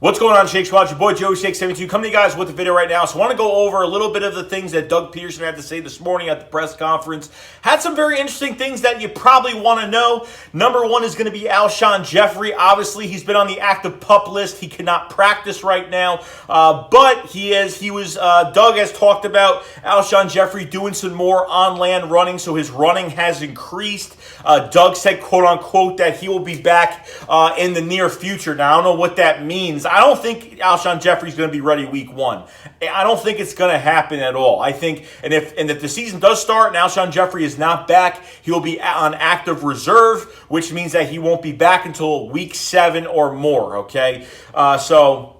What's going on, Shake Squad? Your boy Joey Shake72 coming to you guys with a video right now. So I want to go over a little bit of the things that Doug Peterson had to say this morning at the press conference. Had some very interesting things that you probably want to know. Number one is going to be Alshon Jeffery. Obviously, he's been on the active PUP list. He cannot practice right now, but Doug has talked about Alshon Jeffery doing some more on-land running, so his running has increased. Doug said, quote unquote, that he will be back in the near future. Now, I don't know what that means. I don't think Alshon Jeffery is going to be ready week one. I don't think it's going to happen at all. I think, and if the season does start and Alshon Jeffery is not back, he will be on active reserve, which means that he won't be back until week 7 or more, okay? So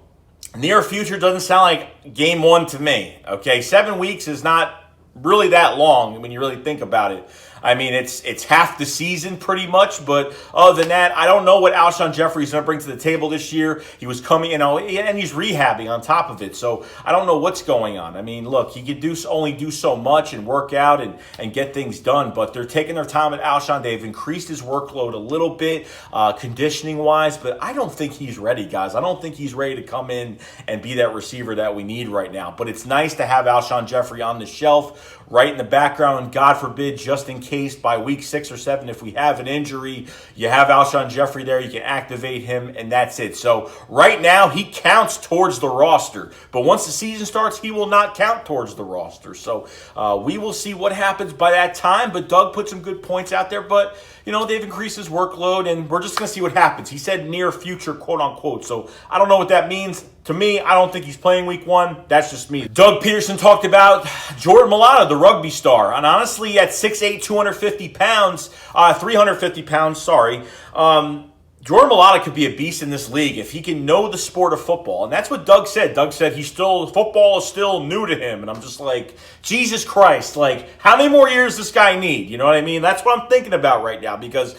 near future doesn't sound like game 1 to me, okay? 7 weeks is not really that long when you really think about it. I mean, it's half the season pretty much, but other than that, I don't know what Alshon Jeffery is going to bring to the table this year. He was coming, and he's rehabbing on top of it, so I don't know what's going on. I mean, look, he could only do so much and work out and get things done, but they're taking their time at Alshon. They've increased his workload a little bit, conditioning-wise, but I don't think he's ready, guys. I don't think he's ready to come in and be that receiver that we need right now, but it's nice to have Alshon Jeffery on the shelf right in the background, and God forbid, just in case by week 6 or 7, if we have an injury, you have Alshon Jeffery there, you can activate him, and that's it. So right now, he counts towards the roster, but once the season starts, he will not count towards the roster. So we will see what happens by that time, but Doug put some good points out there, but they've increased his workload, and we're just going to see what happens. He said near future, quote unquote, so I don't know what that means. To me, I don't think he's playing week 1. That's just me. Doug Peterson talked about Jordan Mailata, the rugby star. And honestly, at 6'8", 350 pounds, Jordan Mailata could be a beast in this league if he can know the sport of football. And that's what Doug said. Doug said football is still new to him. And I'm just like, Jesus Christ, like, how many more years does this guy need? You know what I mean? That's what I'm thinking about right now because,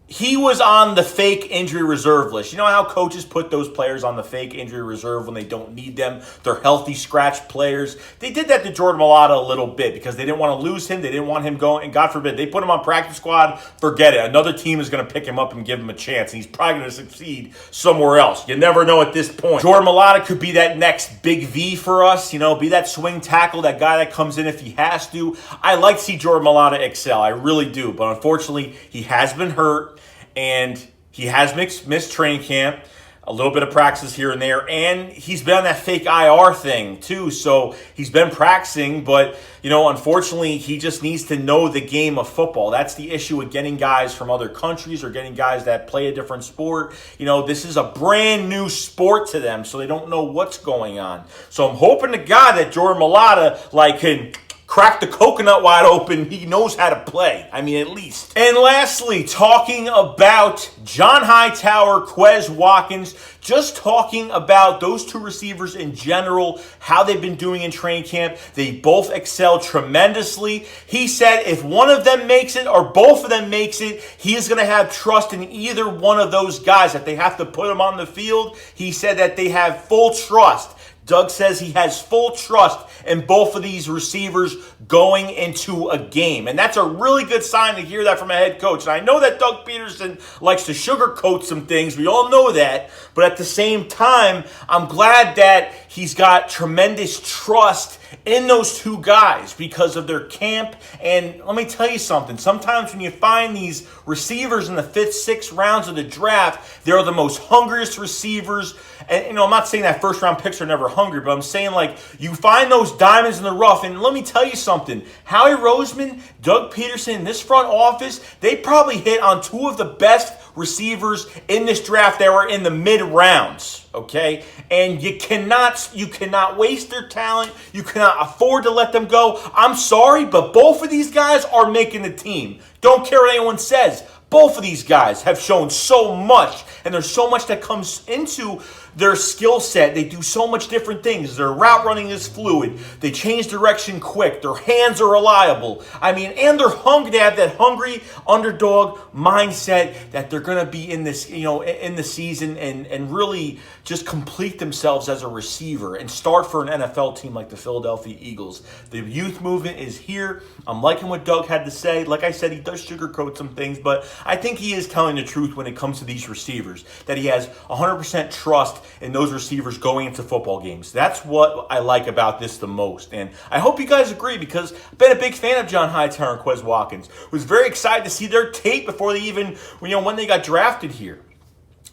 he was on the fake injury reserve list. You know how coaches put those players on the fake injury reserve when they don't need them? They're healthy scratch players. They did that to Jordan Mailata a little bit because they didn't want to lose him. They didn't want him going. And God forbid, they put him on practice squad. Forget it. Another team is going to pick him up and give him a chance. And he's probably going to succeed somewhere else. You never know at this point. Jordan Mailata could be that next big V for us. Be that swing tackle, that guy that comes in if he has to. I like to see Jordan Mailata excel. I really do. But unfortunately, he has been hurt. And he has missed training camp, a little bit of practice here and there, and he's been on that fake IR thing too. So he's been practicing, but unfortunately, he just needs to know the game of football. That's the issue with getting guys from other countries or getting guys that play a different sport. This is a brand new sport to them, so they don't know what's going on. So I'm hoping to God that Jordan Mailata can crack the coconut wide open. He knows how to play. I mean, at least. And lastly, talking about John Hightower, Quez, Watkins, just talking about those two receivers in general, how they've been doing in training camp. They both excel tremendously. He said if one of them makes it or both of them makes it, he is going to have trust in either one of those guys. That they have to put them on the field, he said that they have full trust. Doug says he has full trust in both of these receivers going into a game. And that's a really good sign to hear that from a head coach. And I know that Doug Peterson likes to sugarcoat some things. We all know that. But at the same time, I'm glad that he's got tremendous trust in those two guys because of their camp. And let me tell you something. Sometimes when you find these receivers in the 5th, 6th rounds of the draft, they're the most hungriest receivers. And, I'm not saying that first-round picks are never hungry, but I'm saying, you find those diamonds in the rough. And let me tell you something. Howie Roseman, Doug Peterson, this front office, they probably hit on 2 of the best receivers in this draft that were in the mid-rounds, okay? And you cannot waste their talent. You cannot afford to let them go. I'm sorry, but both of these guys are making the team. Don't care what anyone says. Both of these guys have shown so much, and there's so much that comes into their skill set. They do so much different things. Their route running is fluid. They change direction quick. Their hands are reliable. I mean, and they're hungry. They have that hungry underdog mindset that they're going to be in this, in the season and really just complete themselves as a receiver and start for an NFL team like the Philadelphia Eagles. The youth movement is here. I'm liking what Doug had to say. Like I said, he does sugarcoat some things, but I think he is telling the truth when it comes to these receivers, that he has 100% trust in those receivers going into football games. That's what I like about this the most. And I hope you guys agree, because I've been a big fan of John Hightower and Quez Watkins. Was very excited to see their tape before they even, when they got drafted here.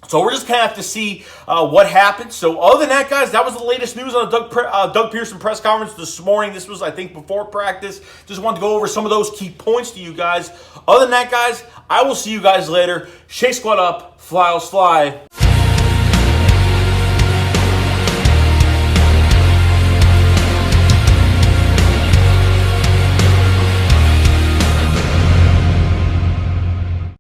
So we're just kind of have to see what happens. So other than that, guys, that was the latest news on the Doug Pearson press conference this morning. This was, I think, before practice. Just wanted to go over some of those key points to you guys. Other than that, guys, I will see you guys later. Shake Squad up. Fly, fly.